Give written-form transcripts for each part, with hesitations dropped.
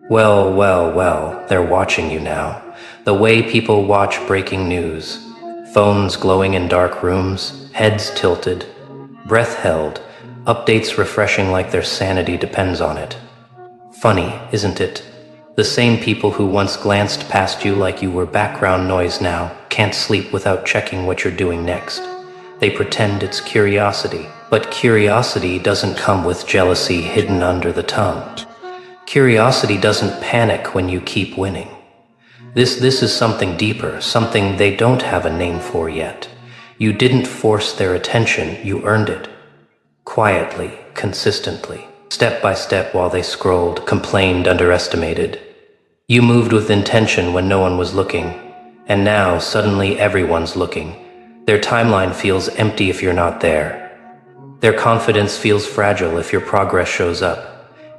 Well, well, well, they're watching you now. The way people watch breaking news. Phones glowing in dark rooms, heads tilted, breath held, updates refreshing like their sanity depends on it. Funny, isn't it? The same people who once glanced past you like you were background noise now can't sleep without checking what you're doing next. They pretend it's curiosity, but curiosity doesn't come with jealousy hidden under the tongue. Curiosity doesn't panic when you keep winning. This is something deeper, something they don't have a name for yet. You didn't force their attention, you earned it. Quietly, consistently, step by step while they scrolled, complained, underestimated. You moved with intention when no one was looking, and now suddenly everyone's looking. Their timeline feels empty if you're not there. Their confidence feels fragile if your progress shows up.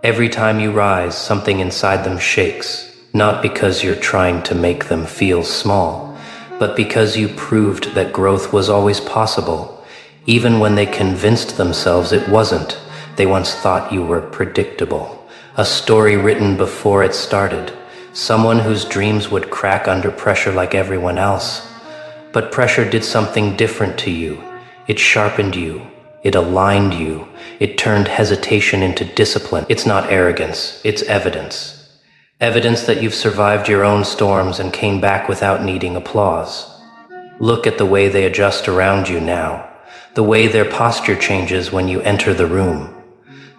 Every time you rise, something inside them shakes, not because you're trying to make them feel small, but because you proved that growth was always possible, even when they convinced themselves it wasn't. They once thought you were predictable, a story written before it started, someone whose dreams would crack under pressure like everyone else. But pressure did something different to you. It sharpened you. It aligned you. It turned hesitation into discipline. It's not arrogance, it's evidence. Evidence that you've survived your own storms and came back without needing applause. Look at the way they adjust around you now, the way their posture changes when you enter the room,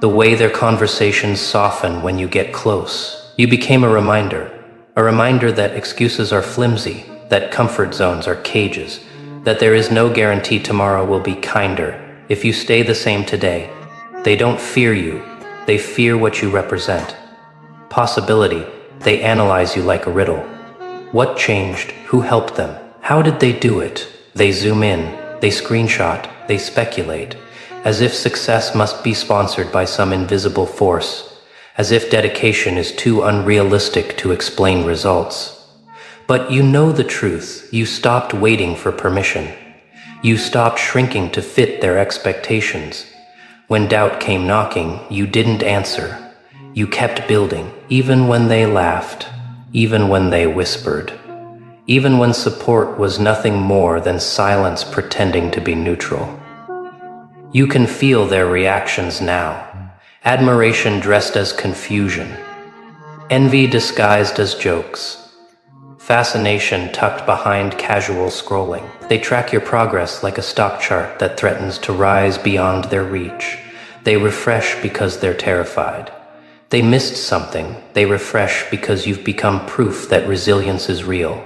the way their conversations soften when you get close. You became a reminder that excuses are flimsy, that comfort zones are cages, that there is no guarantee tomorrow will be kinder if you stay the same today. They don't fear you, they fear what you represent. Possibility, they analyze you like a riddle. What changed? Who helped them? How did they do it? They zoom in, they screenshot, they speculate, as if success must be sponsored by some invisible force, as if dedication is too unrealistic to explain results. But you know the truth. You stopped waiting for permission. You stopped shrinking to fit their expectations. When doubt came knocking, you didn't answer. You kept building, even when they laughed, even when they whispered, even when support was nothing more than silence pretending to be neutral. You can feel their reactions now. Admiration dressed as confusion. Envy disguised as jokes. Fascination tucked behind casual scrolling. They track your progress like a stock chart that threatens to rise beyond their reach. They refresh because they're terrified. They missed something. They refresh because you've become proof that resilience is real.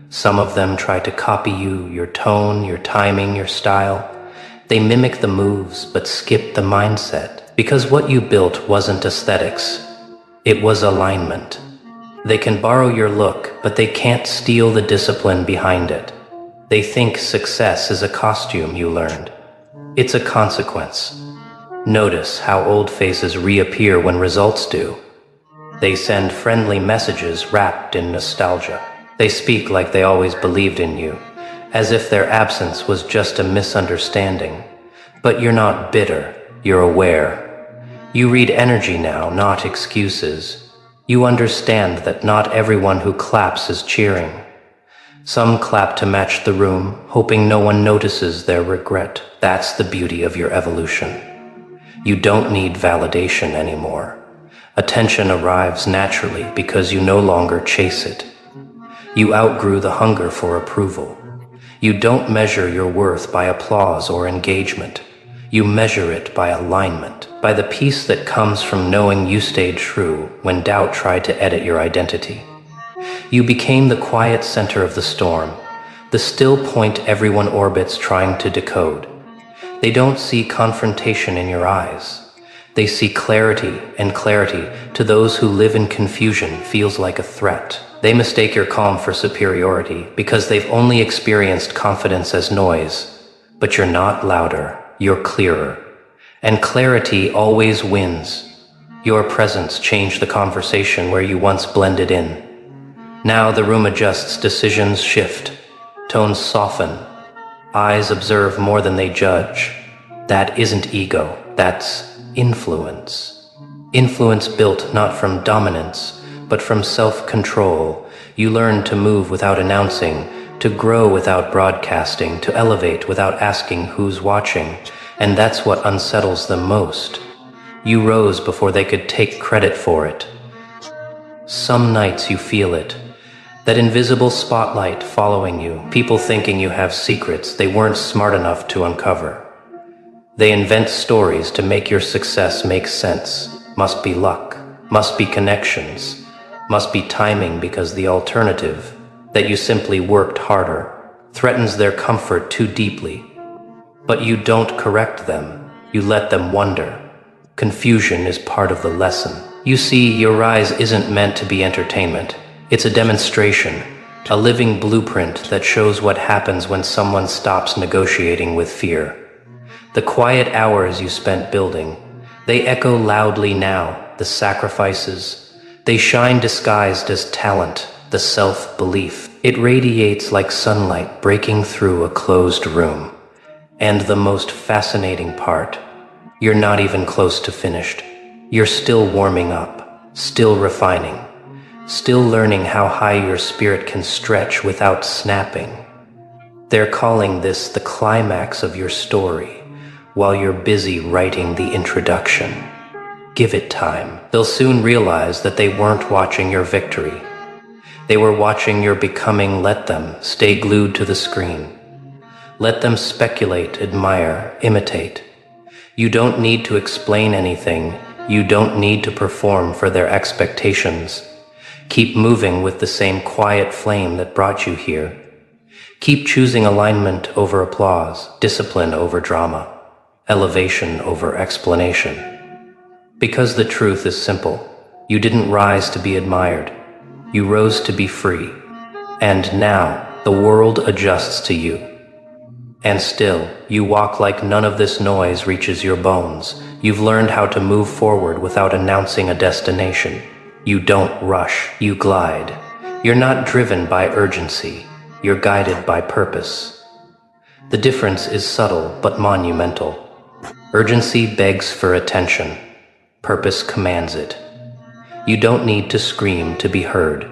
Some of them try to copy you, your tone, your timing, your style. They mimic the moves but skip the mindset. Because what you built wasn't aesthetics. It was alignment. They can borrow your look, but they can't steal the discipline behind it. They think success is a costume you learned. It's a consequence. Notice how old faces reappear when results do. They send friendly messages wrapped in nostalgia. They speak like they always believed in you, as if their absence was just a misunderstanding. But you're not bitter, you're aware. You read energy now, not excuses. You understand that not everyone who claps is cheering. Some clap to match the room, hoping no one notices their regret. That's the beauty of your evolution. You don't need validation anymore. Attention arrives naturally because you no longer chase it. You outgrew the hunger for approval. You don't measure your worth by applause or engagement. You measure it by alignment, by the peace that comes from knowing you stayed true when doubt tried to edit your identity. You became the quiet center of the storm, the still point everyone orbits trying to decode. They don't see confrontation in your eyes. They see clarity, and clarity, to those who live in confusion, feels like a threat. They mistake your calm for superiority because they've only experienced confidence as noise. But you're not louder. You're clearer. And clarity always wins. Your presence changed the conversation where you once blended in. Now the room adjusts, decisions shift, tones soften, eyes observe more than they judge. That isn't ego, that's influence. Influence built not from dominance, but from self-control. You learn to move without announcing, to grow without broadcasting, to elevate without asking who's watching, and that's what unsettles them most. You rose before they could take credit for it. Some nights you feel it, that invisible spotlight following you, people thinking you have secrets they weren't smart enough to uncover. They invent stories to make your success make sense. Must be luck, must be connections, must be timing, because the alternative, that you simply worked harder, threatens their comfort too deeply. But you don't correct them, you let them wonder. Confusion is part of the lesson. You see, your rise isn't meant to be entertainment. It's a demonstration, a living blueprint that shows what happens when someone stops negotiating with fear. The quiet hours you spent building, they echo loudly now, the sacrifices. They shine disguised as talent, the self-belief. It radiates like sunlight breaking through a closed room. And the most fascinating part, you're not even close to finished. You're still warming up, still refining, still learning how high your spirit can stretch without snapping. They're calling this the climax of your story, while you're busy writing the introduction. Give it time. They'll soon realize that they weren't watching your victory. They were watching your becoming. Let them stay glued to the screen. Let them speculate, admire, imitate. You don't need to explain anything. You don't need to perform for their expectations. Keep moving with the same quiet flame that brought you here. Keep choosing alignment over applause, discipline over drama, elevation over explanation. Because the truth is simple. You didn't rise to be admired. You rose to be free. And now, the world adjusts to you. And still, you walk like none of this noise reaches your bones. You've learned how to move forward without announcing a destination. You don't rush, you glide. You're not driven by urgency. You're guided by purpose. The difference is subtle but monumental. Urgency begs for attention. Purpose commands it. You don't need to scream to be heard.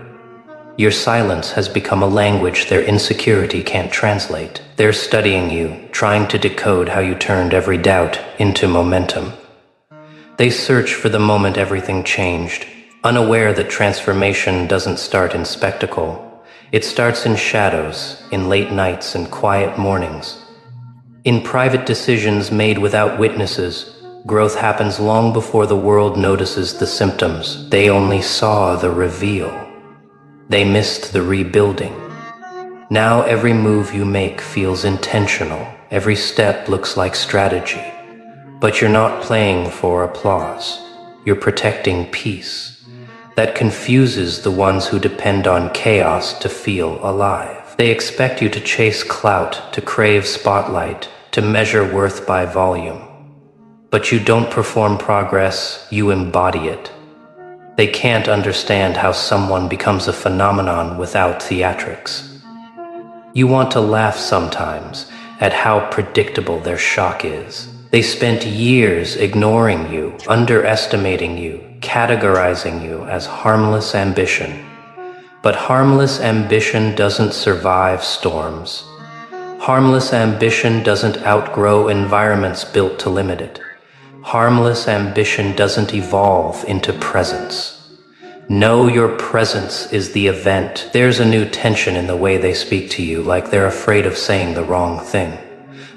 Your silence has become a language their insecurity can't translate. They're studying you, trying to decode how you turned every doubt into momentum. They search for the moment everything changed, unaware that transformation doesn't start in spectacle. It starts in shadows, in late nights and quiet mornings. In private decisions made without witnesses. Growth happens long before the world notices the symptoms. They only saw the reveal. They missed the rebuilding. Now every move you make feels intentional. Every step looks like strategy. But you're not playing for applause. You're protecting peace. That confuses the ones who depend on chaos to feel alive. They expect you to chase clout, to crave spotlight, to measure worth by volume. But you don't perform progress, you embody it. They can't understand how someone becomes a phenomenon without theatrics. You want to laugh sometimes at how predictable their shock is. They spent years ignoring you, underestimating you, categorizing you as harmless ambition. But harmless ambition doesn't survive storms. Harmless ambition doesn't outgrow environments built to limit it. Harmless ambition doesn't evolve into presence. Know your presence is the event. There's a new tension in the way they speak to you, like they're afraid of saying the wrong thing.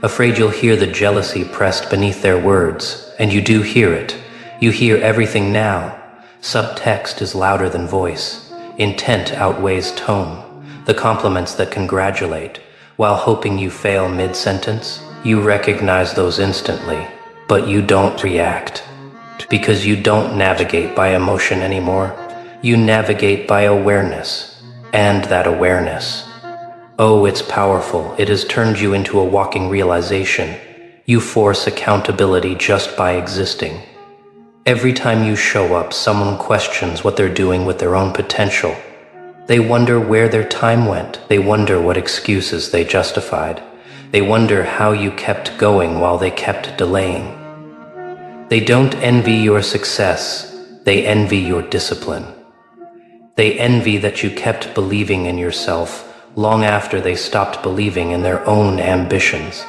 Afraid you'll hear the jealousy pressed beneath their words, and you do hear it. You hear everything now. Subtext is louder than voice. Intent outweighs tone. The compliments that congratulate, while hoping you fail mid-sentence, you recognize those instantly, but you don't react. Because you don't navigate by emotion anymore. You navigate by awareness. And that awareness, oh, it's powerful. It has turned you into a walking realization. You force accountability just by existing. Every time you show up, someone questions what they're doing with their own potential. They wonder where their time went. They wonder what excuses they justified. They wonder how you kept going while they kept delaying. They don't envy your success. They envy your discipline. They envy that you kept believing in yourself long after they stopped believing in their own ambitions.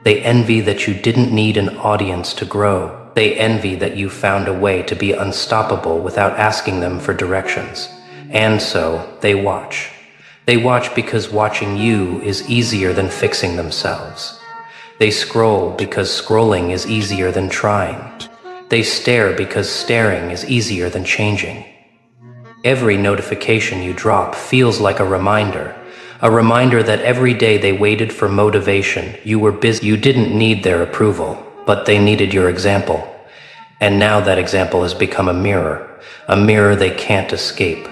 They envy that you didn't need an audience to grow. They envy that you found a way to be unstoppable without asking them for directions. And so, they watch. They watch because watching you is easier than fixing themselves. They scroll because scrolling is easier than trying. They stare because staring is easier than changing. Every notification you drop feels like a reminder that every day they waited for motivation, you were busy, you didn't need their approval, but they needed your example. And now that example has become a mirror they can't escape,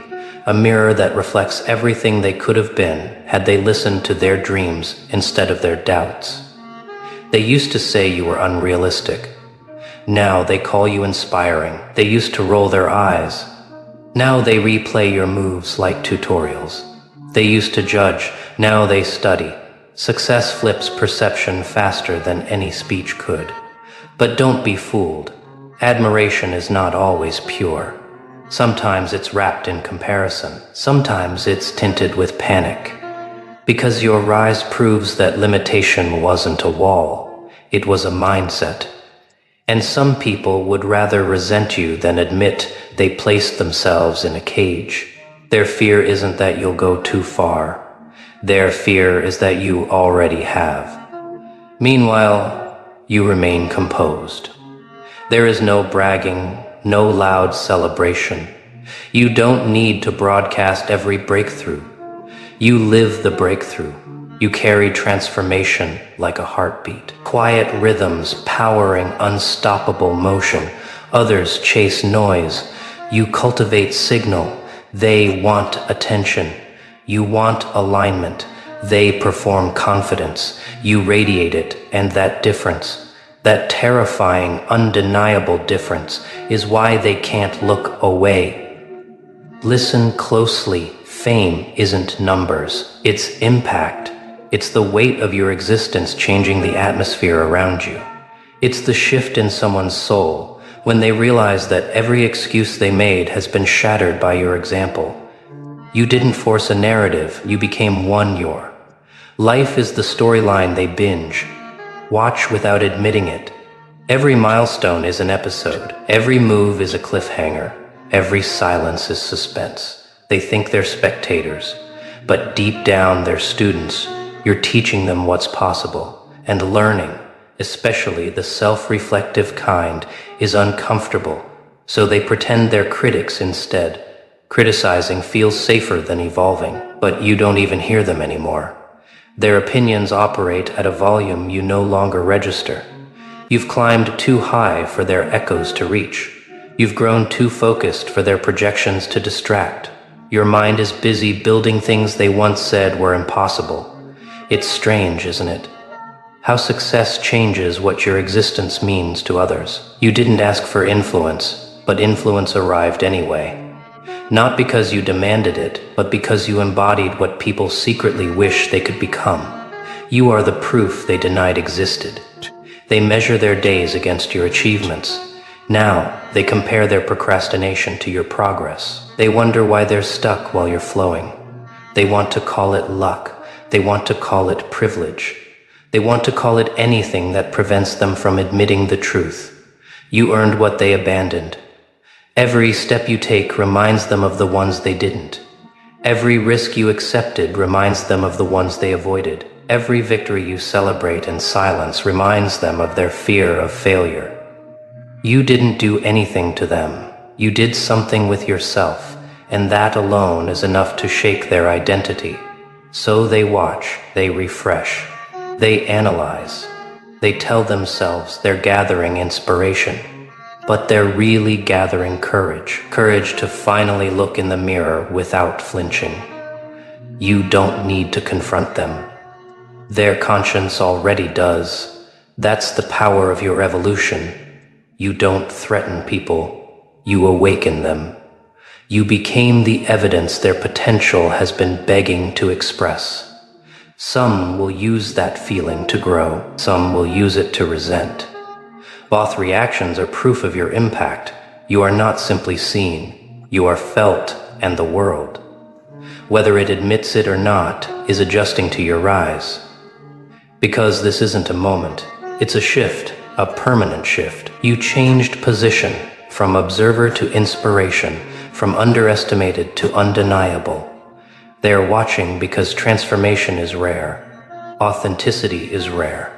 a mirror that reflects everything they could have been had they listened to their dreams instead of their doubts. They used to say you were unrealistic. Now they call you inspiring. They used to roll their eyes. Now they replay your moves like tutorials. They used to judge. Now they study. Success flips perception faster than any speech could. But don't be fooled. Admiration is not always pure. Sometimes it's wrapped in comparison. Sometimes it's tinted with panic. Because your rise proves that limitation wasn't a wall. It was a mindset. And some people would rather resent you than admit they placed themselves in a cage. Their fear isn't that you'll go too far. Their fear is that you already have. Meanwhile, you remain composed. There is no bragging, no loud celebration. You don't need to broadcast every breakthrough. You live the breakthrough. You carry transformation like a heartbeat. Quiet rhythms powering unstoppable motion. Others chase noise. You cultivate signal. They want attention. You want alignment. They perform confidence. You radiate it, and that difference, that terrifying, undeniable difference, is why they can't look away. Listen closely. Fame isn't numbers. It's impact. It's the weight of your existence changing the atmosphere around you. It's the shift in someone's soul when they realize that every excuse they made has been shattered by your example. You didn't force a narrative, you became one your. Life is the storyline they binge. Watch without admitting it. Every milestone is an episode. Every move is a cliffhanger. Every silence is suspense. They think they're spectators, but deep down they're students. You're teaching them what's possible, and learning, especially the self-reflective kind, is uncomfortable, so they pretend they're critics instead. Criticizing feels safer than evolving, but you don't even hear them anymore. Their opinions operate at a volume you no longer register. You've climbed too high for their echoes to reach. You've grown too focused for their projections to distract. Your mind is busy building things they once said were impossible. It's strange, isn't it? How success changes what your existence means to others. You didn't ask for influence, but influence arrived anyway. Not because you demanded it, but because you embodied what people secretly wish they could become. You are the proof they denied existed. They measure their days against your achievements. Now, they compare their procrastination to your progress. They wonder why they're stuck while you're flowing. They want to call it luck. They want to call it privilege. They want to call it anything that prevents them from admitting the truth. You earned what they abandoned. Every step you take reminds them of the ones they didn't. Every risk you accepted reminds them of the ones they avoided. Every victory you celebrate in silence reminds them of their fear of failure. You didn't do anything to them. You did something with yourself, and that alone is enough to shake their identity. So they watch, they refresh, they analyze, they tell themselves they're gathering inspiration, but they're really gathering courage to finally look in the mirror without flinching. You don't need to confront them. Their conscience already does. That's the power of your evolution. You don't threaten people, you awaken them. You became the evidence their potential has been begging to express. Some will use that feeling to grow, some will use it to resent. Both reactions are proof of your impact. You are not simply seen, you are felt and the world. Whether it admits it or not is adjusting to your rise. Because this isn't a moment, it's a shift, a permanent shift. You changed position from observer to inspiration, from underestimated to undeniable. They are watching because transformation is rare. Authenticity is rare.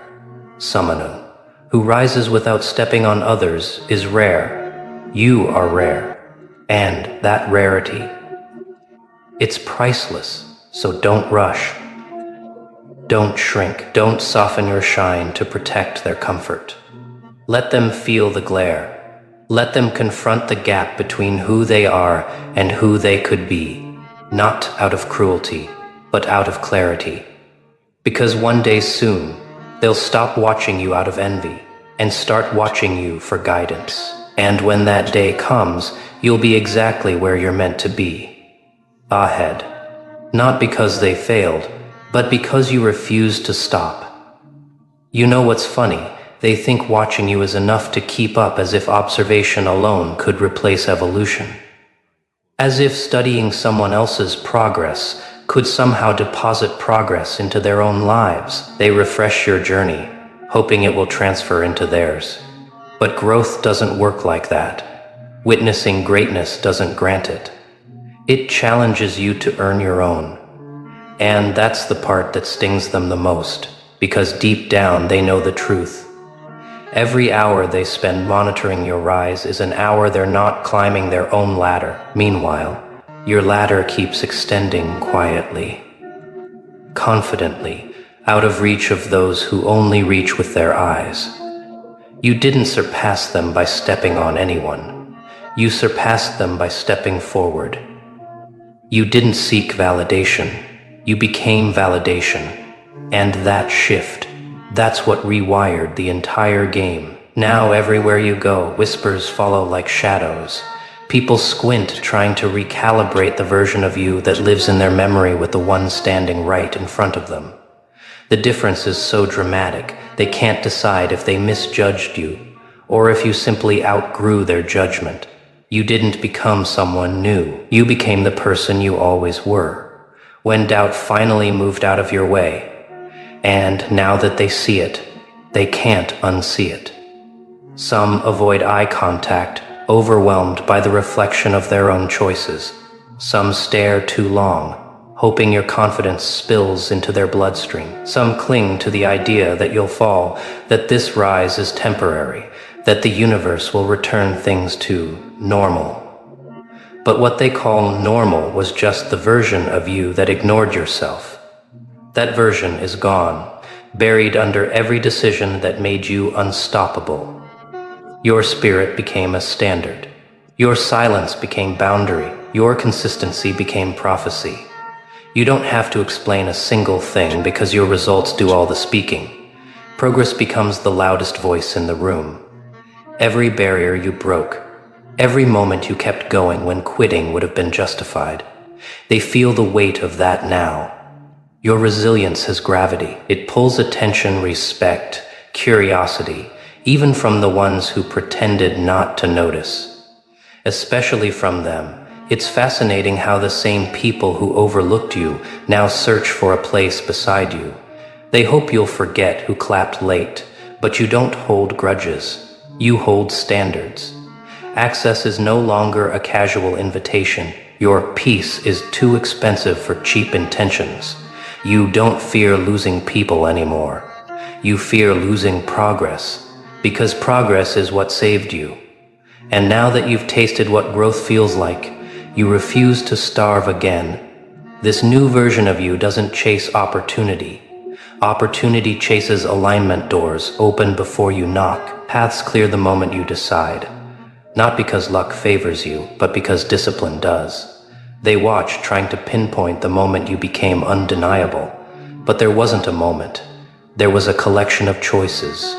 Samanu, who rises without stepping on others, is rare. You are rare. And that rarity, it's priceless, so don't rush. Don't shrink, don't soften your shine to protect their comfort. Let them feel the glare. Let them confront the gap between who they are and who they could be, not out of cruelty, but out of clarity. Because one day soon, they'll stop watching you out of envy and start watching you for guidance. And when that day comes, you'll be exactly where you're meant to be. Ahead. Not because they failed, but because you refused to stop. You know what's funny? They think watching you is enough to keep up, as if observation alone could replace evolution. As if studying someone else's progress could somehow deposit progress into their own lives. They refresh your journey, hoping it will transfer into theirs. But growth doesn't work like that. Witnessing greatness doesn't grant it. It challenges you to earn your own. And that's the part that stings them the most, because deep down they know the truth. Every hour they spend monitoring your rise is an hour they're not climbing their own ladder. Meanwhile, your ladder keeps extending quietly, confidently, out of reach of those who only reach with their eyes. You didn't surpass them by stepping on anyone. You surpassed them by stepping forward. You didn't seek validation. You became validation. And that shift, that's what rewired the entire game. Now everywhere you go, whispers follow like shadows. People squint, trying to recalibrate the version of you that lives in their memory with the one standing right in front of them. The difference is so dramatic, they can't decide if they misjudged you, or if you simply outgrew their judgment. You didn't become someone new. You became the person you always were, when doubt finally moved out of your way. And now that they see it, they can't unsee it. Some avoid eye contact, overwhelmed by the reflection of their own choices. Some stare too long, hoping your confidence spills into their bloodstream. Some cling to the idea that you'll fall, that this rise is temporary, that the universe will return things to normal. But what they call normal was just the version of you that ignored yourself. That version is gone, buried under every decision that made you unstoppable. Your spirit became a standard. Your silence became boundary. Your consistency became prophecy. You don't have to explain a single thing because your results do all the speaking. Progress becomes the loudest voice in the room. Every barrier you broke, every moment you kept going when quitting would have been justified. They feel the weight of that now. Your resilience has gravity. It pulls attention, respect, curiosity, even from the ones who pretended not to notice. Especially from them, it's fascinating how the same people who overlooked you now search for a place beside you. They hope you'll forget who clapped late, but you don't hold grudges. You hold standards. Access is no longer a casual invitation. Your peace is too expensive for cheap intentions. You don't fear losing people anymore. You fear losing progress, because progress is what saved you. And now that you've tasted what growth feels like, you refuse to starve again. This new version of you doesn't chase opportunity. Opportunity chases alignment. Doors open before you knock. Paths clear the moment you decide. Not because luck favors you, but because discipline does. They watch, trying to pinpoint the moment you became undeniable. But there wasn't a moment. There was a collection of choices.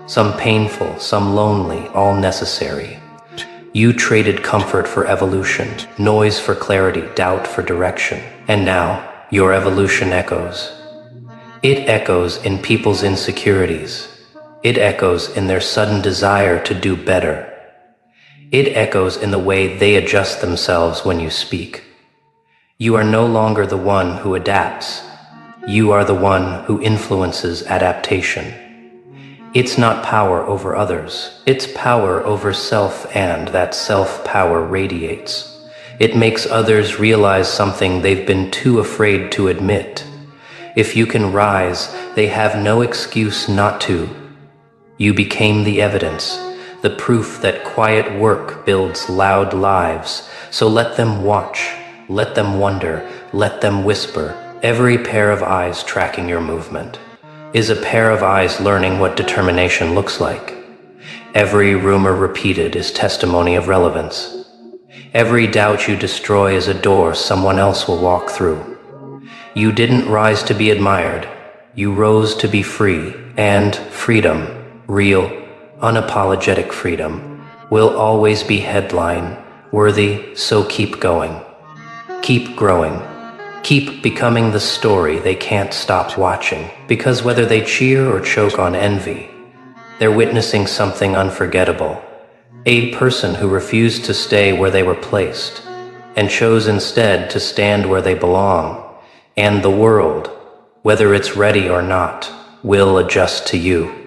Some painful, some lonely, all necessary. You traded comfort for evolution, noise for clarity, doubt for direction. And now, your evolution echoes. It echoes in people's insecurities. It echoes in their sudden desire to do better. It echoes in the way they adjust themselves when you speak. You are no longer the one who adapts. You are the one who influences adaptation. It's not power over others. It's power over self, and that self-power radiates. It makes others realize something they've been too afraid to admit. If you can rise, they have no excuse not to. You became the evidence, the proof that quiet work builds loud lives. So let them watch, let them wonder, let them whisper. Every pair of eyes tracking your movement is a pair of eyes learning what determination looks like. Every rumor repeated is testimony of relevance. Every doubt you destroy is a door someone else will walk through. You didn't rise to be admired. You rose to be free, and freedom, real, unapologetic freedom, will always be headline worthy, so keep going. Keep growing. Keep becoming the story they can't stop watching, because whether they cheer or choke on envy, they're witnessing something unforgettable. A person who refused to stay where they were placed, and chose instead to stand where they belong, and the world, whether it's ready or not, will adjust to you.